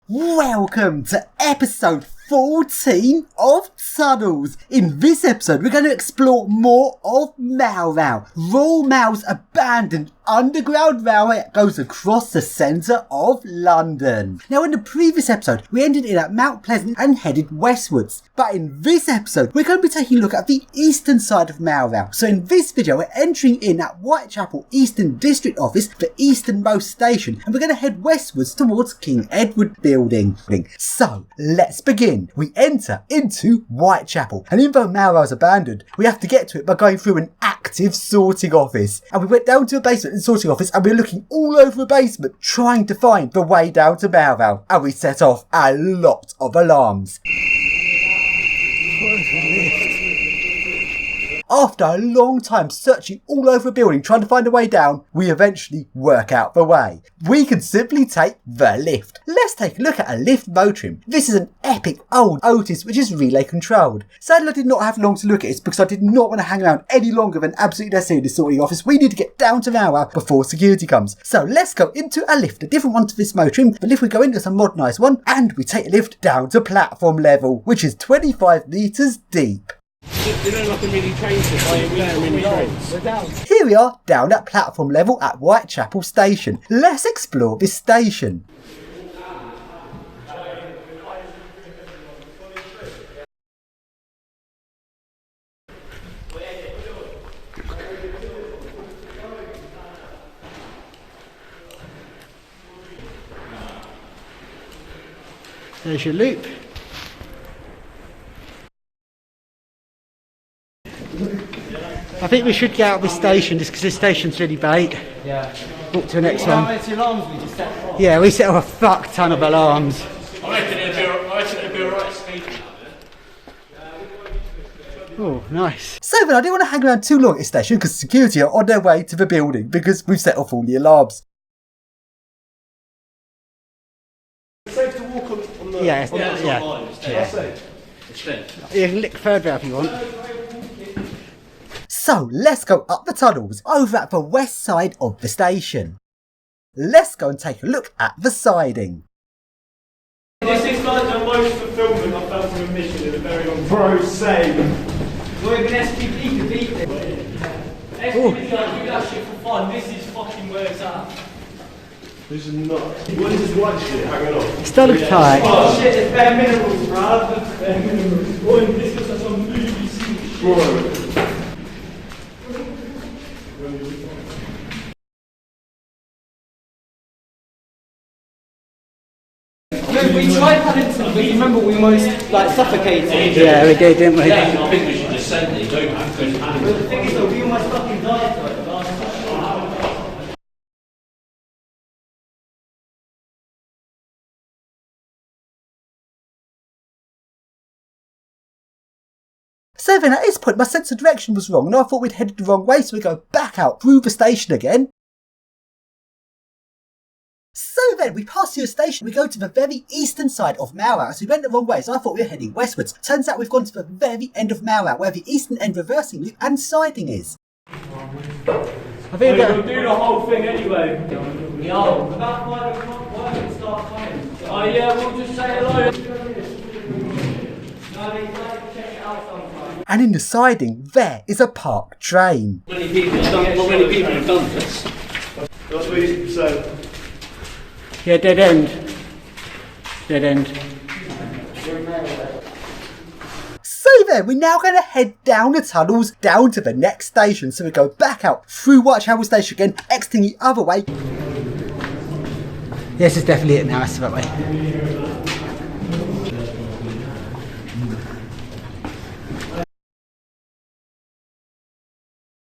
Welcome to episode 14 of Tunnelz. In this episode, we're going to explore more of Royal Mail's abandoned underground railway that goes across the centre of London. Now, in the previous episode, we ended in at Mount Pleasant and headed westwards. But in this episode, we're going to be taking a look at the eastern side of Royal. So in this video, we're entering in at Whitechapel Eastern District Office, the easternmost station, and we're going to head westwards towards King Edward Building. So, let's begin. We enter into Whitechapel, and even though Royal's abandoned, we have to get to it by going through an active sorting office. And we went down to a basement in the sorting office, and we were looking all over the basement trying to find the way down to Royal, and we set off a lot of alarms. After a long time searching all over the building trying to find a way down, we eventually work out the way. We can simply take the lift. Let's take a look at a lift motoring. This is an epic old Otis which is relay controlled. Sadly I did not have long to look at it because I did not want to hang around any longer than absolutely necessary in the sorting office. We need to get down to Royal before security comes. So let's go into a lift, a different one to this motoring. The lift we go into is a modernised one, and we take a lift down to platform level, which is 25 metres deep. You know, like a mini train Here we are down at platform level at Whitechapel Station. Let's explore this station. There's your loop. I think we should get out of this station just because this station's really bait. Yeah. Walk to the next one. How many alarms we just set off? Yeah, we set off a fuck ton of alarms. I reckon it'd be alright speaking. Oh, nice. So then I didn't want to hang around too long at this station because security are on their way to the building because we've set off all the alarms. It's safe to walk on the... Yeah, It's safe. You can lick further out if you want. So let's go up the tunnels over at the west side of the station. Let's go and take a look at the siding. This is like the most fulfillment I've felt from a mission in a very long time. Bro, same. Not even SPP could beat it. SPP don't do that shit for fun. This is fucking where it's at. This is not... What is this white shit hanging on? Still looks tight. Oh shit, it's bare minerals, bruv. Bare minerals. Boy, this looks like some movie scene. Bro. We tried having to, but you remember we almost like suffocated. Yeah, we did, didn't we? Yeah, I think we should just send it. Don't have to. But the thing is though, we almost fucking died like last time. So then at this point my sense of direction was wrong and I thought we'd headed the wrong way, so we go back out through the station again. So then we pass through the station, we go to the very eastern side of Royal, so we went the wrong way, so I thought we were heading westwards. Turns out we've gone to the very end of Royal, where the eastern end reversing loop and siding is. I think we'll do the whole thing anyway. Yo, about 5 o'clock, why don't we start coming? Oh yeah, we'll just say hello. No, they might check it out sometime. And in the siding, there is a parked train. How many people have done this? That's what you said. Yeah, dead end. Dead end. So then, we're now going to head down the tunnels, down to the next station. So we go back out through Whitechapel Station again, exiting the other way. This is definitely it now, it's that way.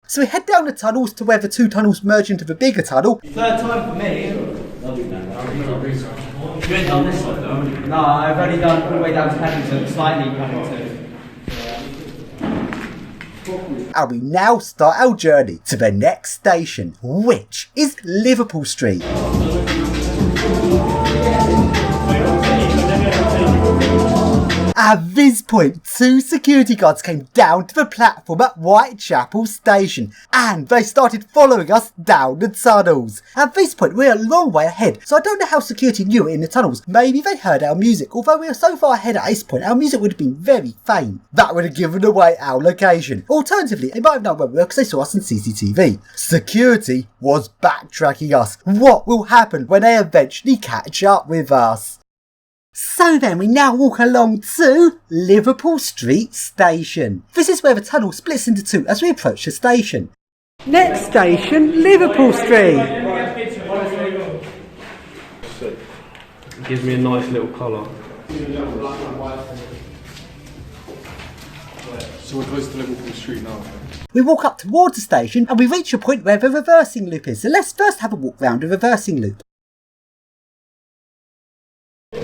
So we head down the tunnels to where the two tunnels merge into the bigger tunnel. Third time for me. You ain't done this one though. No, I've only done all the way down to Paddington, slightly Paddington. And we now start our journey to the next station, which is Liverpool Street. At this point, 2 security guards came down to the platform at Whitechapel Station and they started following us down the tunnels. At this point, we're a long way ahead, so I don't know how security knew it in the tunnels. Maybe they heard our music, although we were so far ahead at this point, our music would have been very faint. That would have given away our location. Alternatively, they might have known where we were because they saw us on CCTV. Security was backtracking us. What will happen when they eventually catch up with us? So then we now walk along to Liverpool Street Station. This is where the tunnel splits into 2 as we approach the station. Next station, Liverpool Street. Gives me a nice little colour. So we're close to Liverpool Street now. We walk up towards the station and we reach a point where the reversing loop is. So let's first have a walk round the reversing loop. Too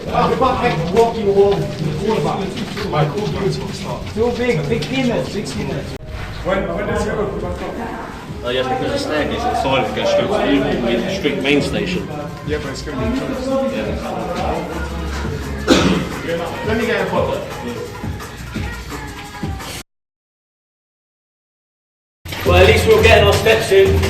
big peanuts. When does it open back up? Oh yeah, because the staircase inside it goes straight to Liverpool Street main station. Yeah, but it's going to be close. Let me get a photo. Well, at least we're getting our steps in.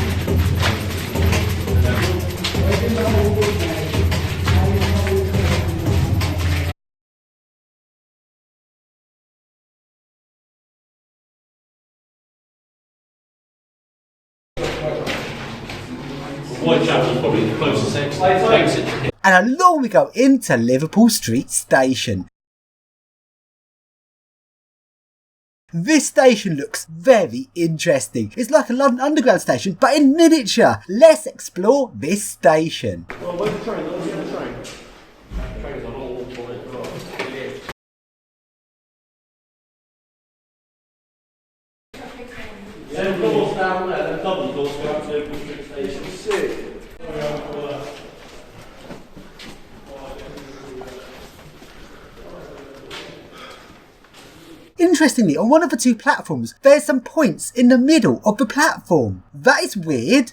Whitechapel's probably the closest exit. And along we go into Liverpool Street Station. This station looks very interesting. It's like a London Underground station, but in miniature. Let's explore this station. Well, where's the train? Where's the other train? The train's on all the way. Them doors down there, them double doors go up to Liverpool Street Station. Interestingly, on one of the 2 platforms, there's some points in the middle of the platform. That is weird.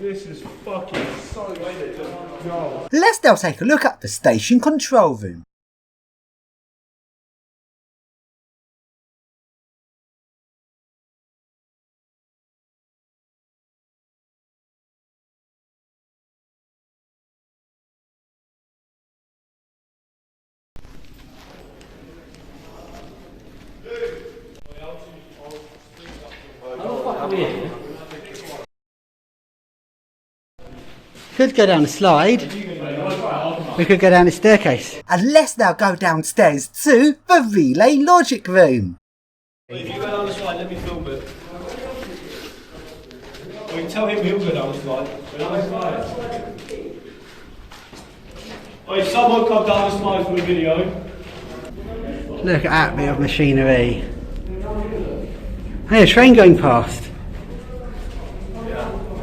This is fucking so weird. No. Let's now take a look at the station control room. Could go down the slide. We could go down the staircase. And let's now go downstairs to the relay logic room. If you go down the slide, let me film it. Or you tell him he'll go down the slide. Go down the slide. Or if someone come down the slide for the video. Look at that bit of machinery. Hey, a train going past.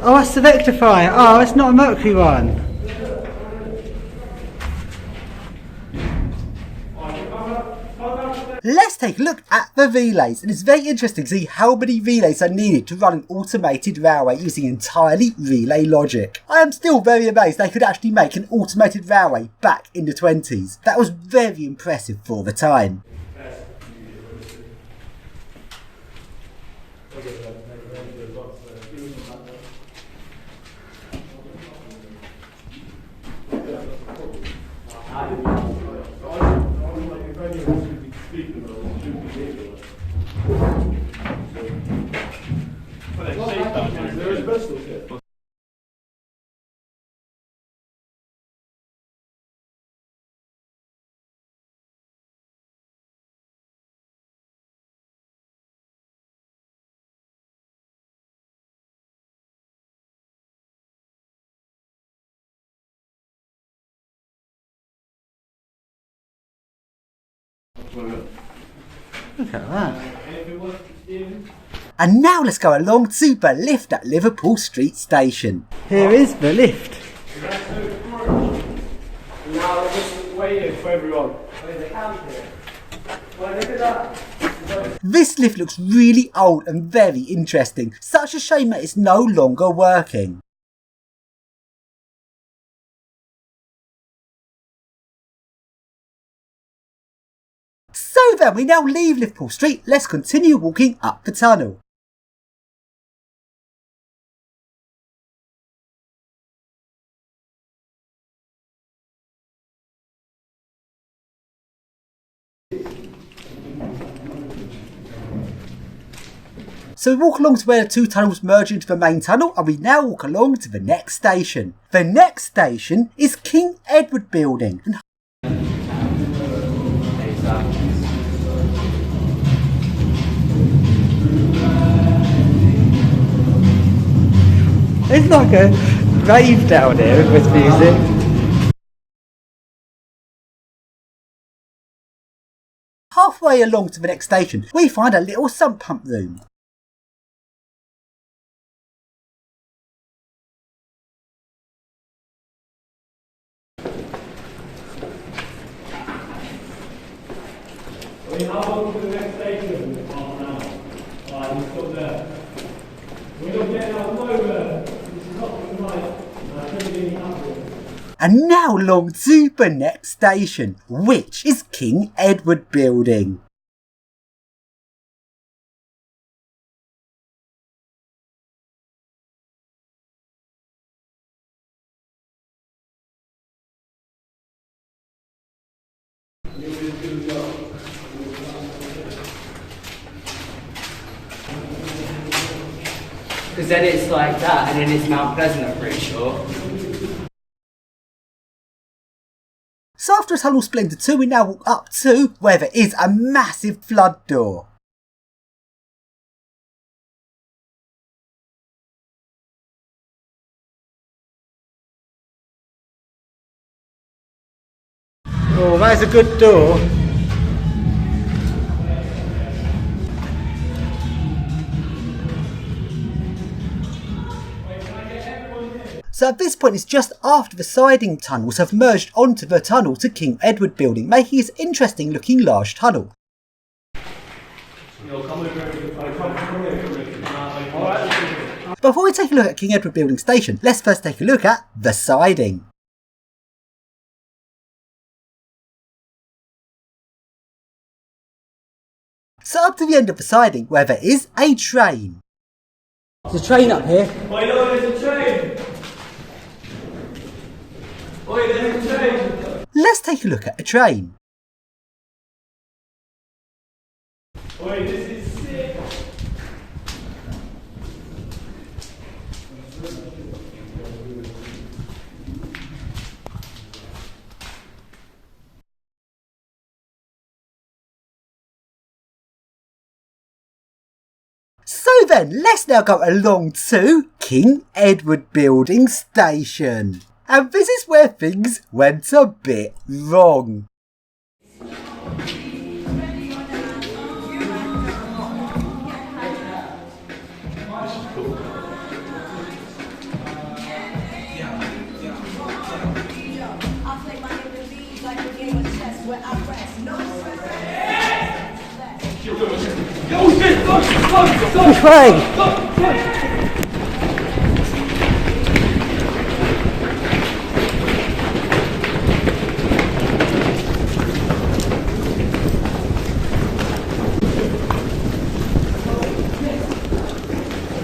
Oh, that's the rectifier. Oh, it's not a Mercury one. Let's take a look at the relays. And it's very interesting to see how many relays are needed to run an automated railway using entirely relay logic. I am still very amazed they could actually make an automated railway back in the 20s. That was very impressive for the time. Look at that. And now let's go along to the lift at Liverpool Street Station. Here is the lift. Now we're just waiting for everyone. Well, look at that. This lift looks really old and very interesting. Such a shame that it's no longer working. So then, we now leave Liverpool Street. Let's continue walking up the tunnel. So we walk along to where the two tunnels merge into the main tunnel, and we now walk along to the next station. The next station is King Edward Building. It's like a rave down here with music. Halfway along to the next station, we find a little sump pump room. How long to the next station? Half an hour. Alright, we'll stop there. We're not getting out of nowhere. This is not the night. I couldn't be happy. And now along to the next station, which is King Edward Building. Because then it's like that, and then it's Mount Pleasant, I'm pretty sure. So after a tunnel split into two, we now walk up to where there is a massive flood door. Oh, that's a good door. So at this point, it's just after the siding tunnels have merged onto the tunnel to King Edward Building, making this interesting looking large tunnel. Before we take a look at King Edward Building Station, let's first take a look at the siding. So up to the end of the siding, where there is a train. There's a train up here. Wait, no, there's a train! Wait, there's a train! Let's take a look at a train. Wait, this is sick! So then, let's now go along to King Edward Building Station. And this is where things went a bit wrong. Which way?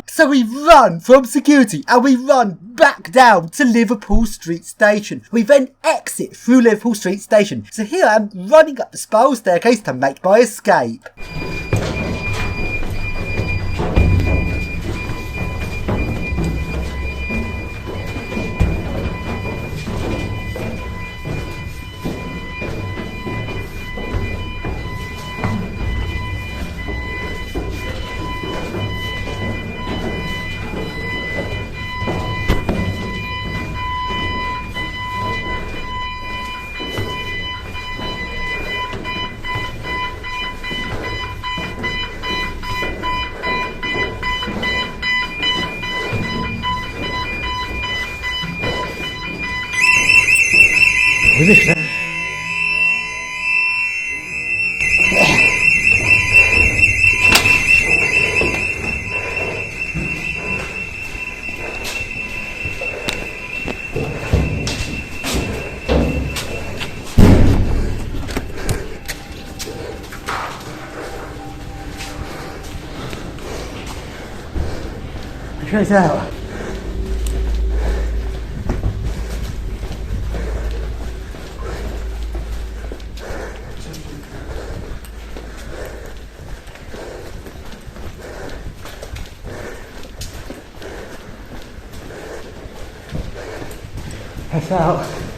So we run from security and we run back down to Liverpool Street Station. We then exit through Liverpool Street Station. So here I am running up the spiral staircase to make my escape. Try this out. That's out.